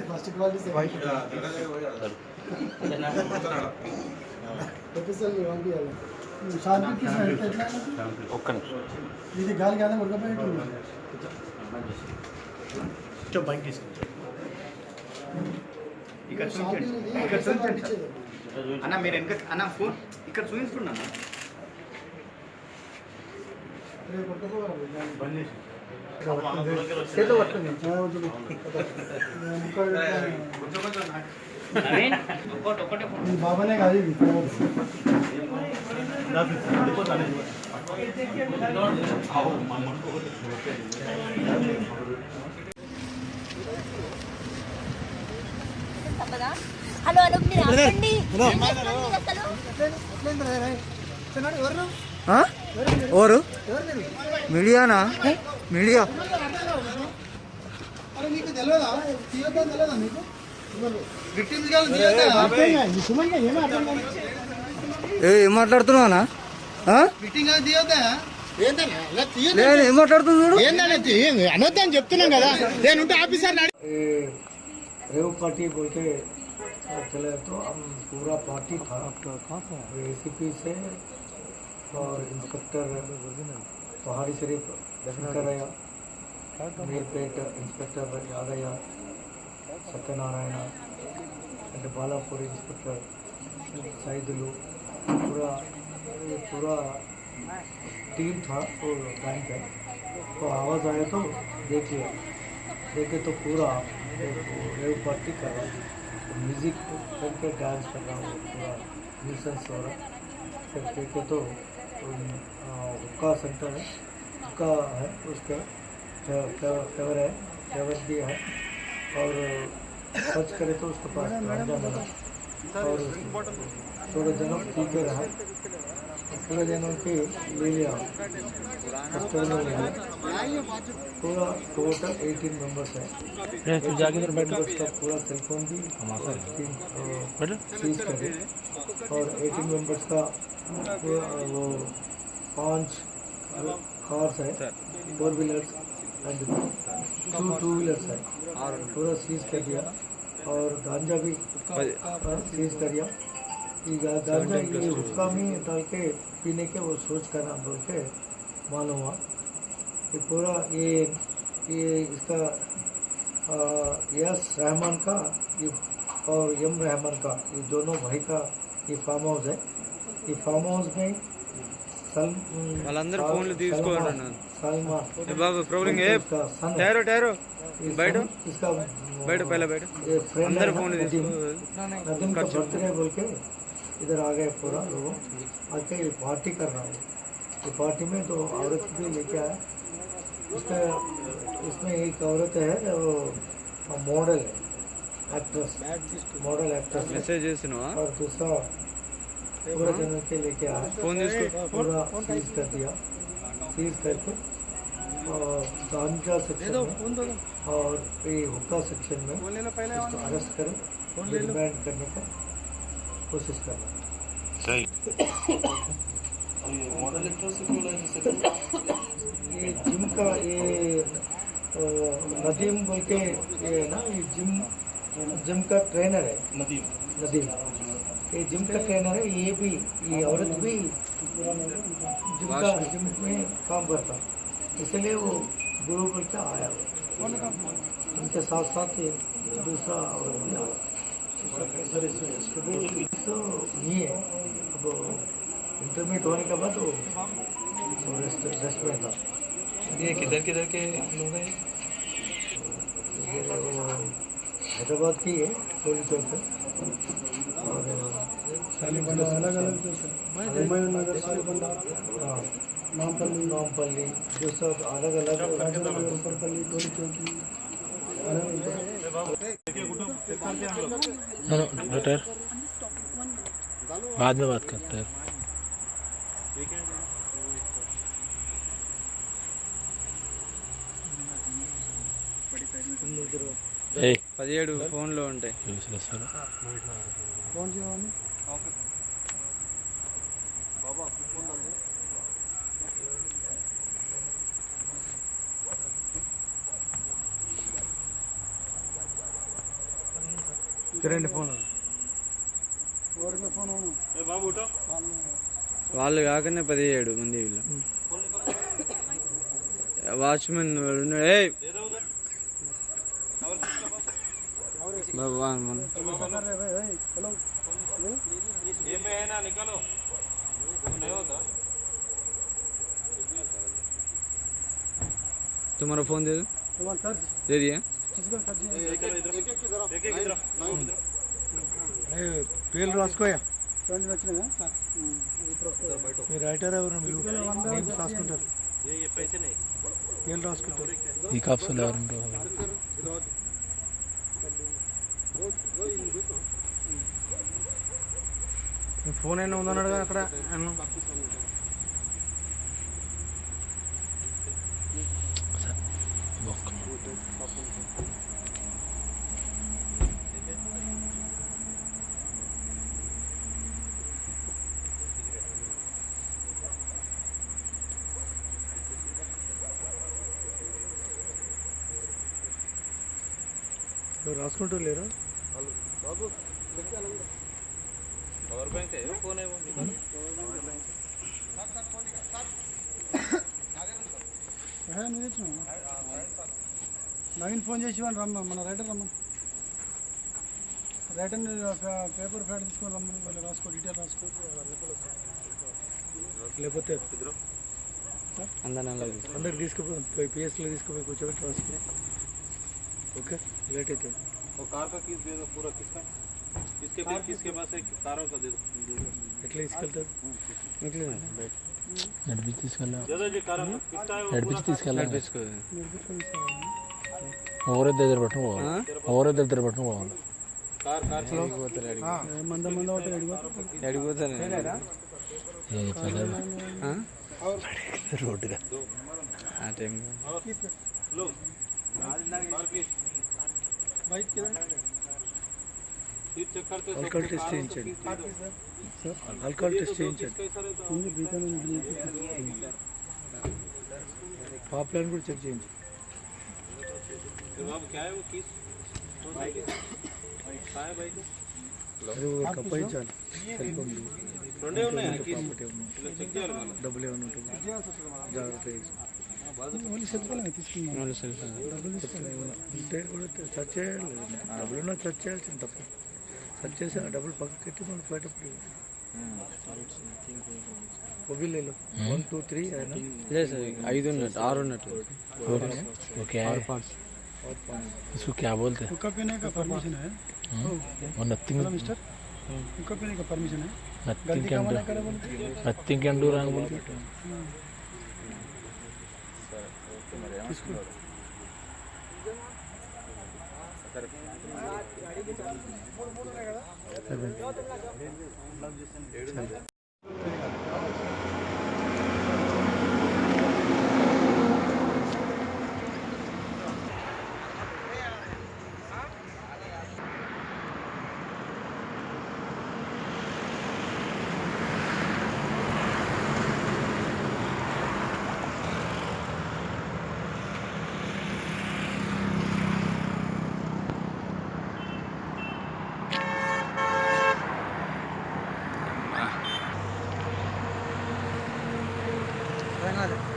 First quality ఒక్క నిమిషం ఇది గాలి కాదా ఉడకపోయేట్టు బైక్ అన్న మీరు వెనక అన్న ఫోన్ ఇక్కడ చూపిస్తున్నా బాబానే కాదు ఇది హలో హలో మీరు ఆపండి और मीडिया ना मीडिया ఏం మాట్లాడుతున్నావునా ఏం మాట్లాడుతున్నాడు అనొద్దని చెప్తున్నాం కదా నేనుంటే ఆఫీసర్ रेव पार्टी बोल के चले तो हम पूरा पार्टी था एसीपी से और inspector Pahadi Sharif Shankaraiah Meerpet inspector Yadaiah Satyanarayana and Balapur inspector Saidulu पूरा टीम था वो टाइम पे तो आवाज़ आया तो देखे तो पूरा रेव पार्टी कर रहा हूँ म्यूज़िक करके डांस कर रहा हूँ पूरा न्यूसेंस हो रहा फिर देखे तो हुक्का सेंटर है हुक्का है उसका फ्लेवर है फ्लेवर भी है और सर्च करे तो उसके पास गांजा मिला और थोड़े जनों पी के रहा थोड़े जनों के ले लिया हॉस्टल में ले लिया पूरा टोटल 18 मेंबर्स है उसका पूरा सेलफोन भी सीज करे और 18 मेंबर्स का वो 5 कार्स है 4 व्हीलर्स एंड 2 व्हीलर्स है और पूरा सीज कर दिया और गांजा भी सीज कर दिया गांजा ये हुक्का में डाल के पीने के वो सोच करना बोल के मालूम हुआ ये पूरा ये इसका यस रहमान का ये और एम रहमान का ये दोनों भाई का ये फार्म हाउस है ये फार्म हाउस में వాళ్ళందరూ ఫోన్లు తీసుకోండి सलमान బాబు ప్రాబ్లం ఏ టైరో బయట इसका బయట పहले బయట अंदर फोन नदीम का बर्थडे बोल के इधर आ गए पूरा लोग आके ये पार्टी कर रहा हूँ ये पार्टी में तो औरत भी लेके आया उसका इसमें एक औरत है वो model actress model actress message చేసినావా और दूसरा पूरा जनों के लेके आया ఫోన్ తీసుకో पूरा सीज कर दिया सीज करके और गांजा सेक्शन में और ये हुक्का सेक्शन में इसको अरेस्ट करें रिमांड करने का कोशिश कर रहा सही ये जिम का ये नदीम बोल के ये ना ये जिम का ट्रेनर है नदीम ये जिम का ट्रेनर है ये भी ये औरत भी जिम में काम करता इसलिए वो गुरु बोल के आया उनके साथ साथ ये दूसरा औरत भी आया तो ये है अब इंटरमीडिएट होने के बाद वो रेस्ट में था ये किधर के लोग हैं ये वो हैदराबाद की है पुलिस चौक से और अलग अलग हुमायूं नगर हाँ नामपल्ली जो सब अलग अलग ऊपरपल्ली टोली चौकी बेटर बाद में बात करते हैं ఏ 17 ఫోన్లో ఉంటాయి कौन सी वाली రెండు ఫోన్ వాళ్ళు కాకనే 17 మంది వీళ్ళు వాచ్మెన్ ఉన్నాడు. ఏయ్ भगवान मन ये में है ना निकालो नहीं होता तुम्हारा फोन दे दो दे दिया పేర్లు రాసుకోయా మీ రైటర్ ఎవరు నేమ్స్ రాసుకుంటారు పేర్లు రాసుకుంటారు ఈ కాప్సులు ఎవరు ఫోన్ అయినా ఉందన్నాడు కదా అక్కడ రాసుకుంటారు లేరా పవర్ బ్యాంక్ ఫోన్ నువ్వు తెచ్చిన నవీన్ ఫోన్ చేసి రమ్మ మన రైటర్ రమ్మని రైటర్ పేపర్ ప్యాడ్ తీసుకొని రమ్మని వాళ్ళు రాసుకో డీటెయిల్ రాసుకో లేకపోతే అందరికి తీసుకుపోయి పిఎస్లో తీసుకుపోయి కూర్చోబెట్టి రాసుకో ओके लेट है वो कार का किस दे दो पूरा किसका किसके पास है कारों का दे दो ఎట్లా తీసుకెళ్తారు నడిపించి తీసుకెళ్ళా నడిపించి తీసుకెళ్ళా ఓవర్ దగ్గర పట్టుకుని పోవాలి ఓవర్ దగ్గర పట్టుకుని పోవాలి మంద మంద అడిగిపోతాను రోడ్డుగా ఆ టైం ఆల్కహాల్ టెస్ట్ చేయించండి ఆల్కహాల్ టెస్ట్ చేయించండి పాపులర్ కూడా చెక్ చేయించండి అది కప్పించాలి డబ్బులు ఏమైనా ఉంటుంది జాగ్రత్త ఉంటే కూడా సెర్చ్ చేయాలి డబ్బులున్నా సెర్చ్ చేయాల్సింది తప్ప సెర్చ్ చేసి ఆ డబ్బులు పక్కకి పెట్టి మనం పోయేటప్పుడు మొబైల్ 1 2 3 లేదు సార్ 5 ఉన్నట్టు 6 ఉన్నట్టు वो क्या है इसको क्या बोलते हैं हुक्का पीने का परमिशन है और नथिंग मिस्टर हुक्का पीने का परमिशन है nothing can do nothing can do wrong बोलते Venga.